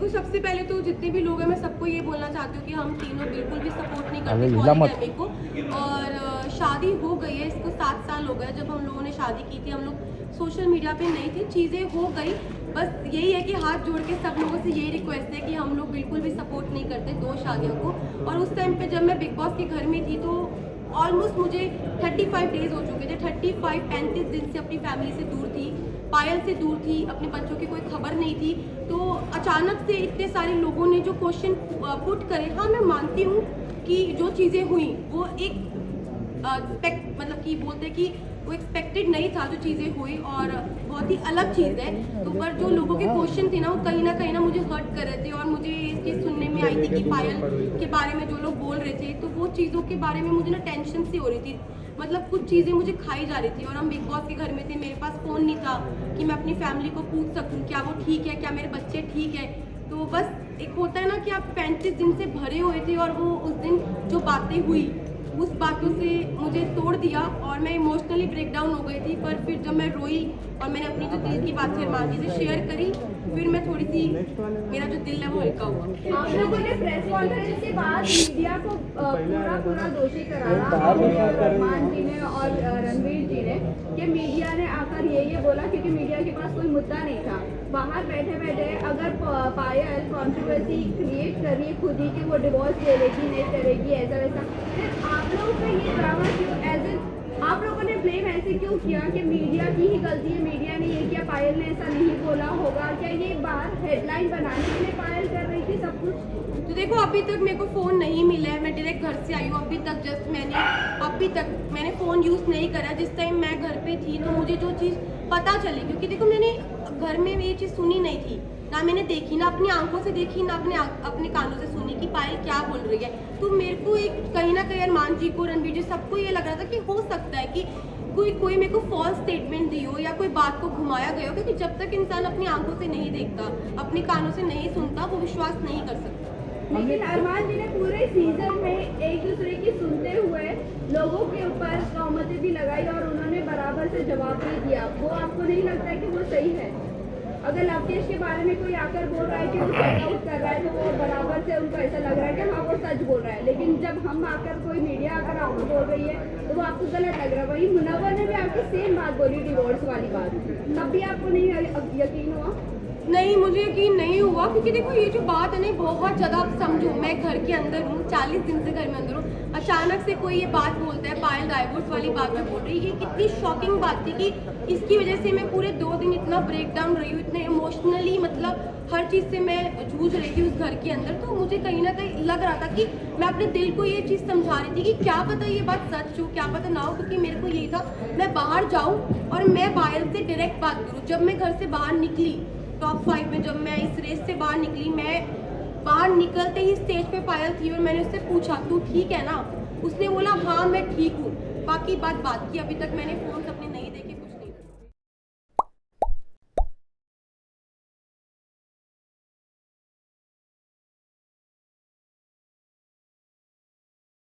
देखो सबसे पहले तो जितने भी लोग हैं मैं सबको ये बोलना चाहती हूँ कि हम तीनों बिल्कुल भी सपोर्ट नहीं करते पॉलीगैमी को। और शादी हो गई है, इसको 7 साल हो गए। जब हम लोगों ने शादी की थी हम लोग सोशल मीडिया पे नहीं थे, चीज़ें हो गई। बस यही है कि हाथ जोड़ के सब लोगों से यही रिक्वेस्ट है कि हम लोग बिल्कुल भी सपोर्ट नहीं करते 2 शादियों को। और उस टाइम पे जब मैं बिग बॉस के घर में थी तो ऑलमोस्ट मुझे 35 डेज हो चुके थे। 35 दिन से अपनी फैमिली से दूर थी, पायल से दूर थी, अपने बच्चों की कोई खबर नहीं थी। तो अचानक से इतने सारे लोगों ने जो क्वेश्चन पुट करे, हाँ मैं मानती हूँ कि जो चीज़ें हुई वो एक मतलब कि बोलते कि वो एक्सपेक्टेड नहीं था जो चीज़ें हुई और बहुत ही अलग चीज़ है। तो पर जो लोगों के क्वेश्चन थे ना वो कहीं ना मुझे हर्ट कर रहे थे। और मुझे ये चीज़ सुनने में आई थी कि पायल के बारे में जो लोग बोल रहे थे तो वो चीज़ों के बारे में मुझे ना टेंशन सी हो रही थी। मतलब कुछ चीज़ें मुझे खाई जा रही थी। और हम बिग बॉस के घर में थे, मेरे पास फ़ोन नहीं था कि मैं अपनी फैमिली को पूछ सकूँ क्या वो ठीक है, क्या मेरे बच्चे ठीक है। तो बस एक होता है ना कि आप 35 दिन से भरे हुए थे और वो उस दिन जो बातें हुई उस बातों से मुझे तोड़ दिया और मैं इमोशनली ब्रेकडाउन हो गई थी। पर फिर जब मैं रोई और मैंने अपनी जो दिल की बातें अरमान जी से शेयर करी, फिर मैं थोड़ी सी मेरा जो दिल है वो हल्का हुआ। आप लोगों ने प्रेस कॉन्फ्रेंस के बाद मीडिया को पूरा दोषी करारा अरमान जी ने और रणवीर जी ने कि मीडिया ने आकर ये बोला क्योंकि मीडिया के पास कोई मुद्दा नहीं था। बाहर बैठे बैठे अगर पायल कॉन्ट्रोवर्सी क्रिएट कर रही है खुद ही कि वो डिवोर्स ले लेगी नहीं करेगी ऐसा वैसा, फिर आप लोगों का ये ड्रामा क्यों आप लोगों ने ब्लेम ऐसे क्यों किया कि मीडिया की ही गलती है, मीडिया ने ये किया, पायल ने ऐसा नहीं बोला होगा? क्या ये बात हेडलाइन बनाने के लिए पायल कर रही थी सब कुछ? तो देखो अभी तक मेरे को फ़ोन नहीं मिला है, मैं डायरेक्ट घर से आई हूँ। अभी तक मैंने फ़ोन यूज़ नहीं करा। जिस टाइम मैं घर पे थी तो मुझे जो चीज़ पता चली, क्योंकि देखो मैंने घर में ये चीज़ सुनी नहीं थी, ना मैंने देखी, ना अपनी आंखों से देखी, ना अपने कानों से सुनी कि पायल क्या बोल रही है। तो मेरे को एक कहीं ना कहीं अरमान जी को, रणवीर जी, सबको ये लग रहा था कि हो सकता है कि कोई मेरे को फॉल्स स्टेटमेंट दी हो या कोई बात को घुमाया गया हो। क्योंकि जब तक इंसान अपनी आंखों से नहीं देखता, अपने कानों से नहीं सुनता, वो विश्वास नहीं कर सकता। लेकिन अरमान जी ने पूरे सीजन में एक दूसरे की सुनते हुए लोगों के ऊपर तहमतें भी लगाई और उन्होंने बराबर से जवाब भी दिया। वो आपको नहीं लगता है कि वो सही है? अगर लवकेश के बारे में कोई आकर बोल रहा है कि वो सेट आउट कर रहा है तो वो बराबर से उनको ऐसा लग रहा है कि हाँ वो सच बोल रहा है। लेकिन जब हम आकर कोई मीडिया आकर आपको बोल रही है तो वो आपको गलत लग रहा है। वही मुनव्वर ने भी आपकी सेम बात बोली, डिवोर्स वाली बात, तब भी आपको नहीं यकीन हुआ? नहीं, मुझे यकीन नहीं हुआ। क्योंकि देखो ये जो बात है ना बहुत ज़्यादा, आप समझो मैं घर के अंदर हूँ, 40 दिन से घर में अंदर हूँ, अचानक से कोई ये बात बोलता है, पायल डाइवोर्स वाली बात में बोल रही है। ये कितनी शॉकिंग बात थी कि इसकी वजह से मैं पूरे 2 दिन इतना ब्रेक डाउन रही हूँ, इतने इमोशनली, मतलब हर चीज़ से मैं जूझ रही थी उस घर के अंदर। तो मुझे कहीं ना कहीं लग रहा था कि मैं अपने दिल को ये चीज़ समझा रही थी कि क्या पता ये बात सच हो, क्या पता ना हो। क्योंकि मेरे को यही था मैं बाहर जाऊँ और मैं पायल से डायरेक्ट बात करूँ। जब मैं घर से बाहर निकली टॉप 5 में, जब मैं इस रेस से बाहर निकली, मैं बाहर निकलते ही स्टेज पे पायल थी और मैंने उससे पूछा तू ठीक है ना? उसने बोला हाँ मैं ठीक हूँ। बाकी बात की। अभी तक मैंने फ़ोन अपने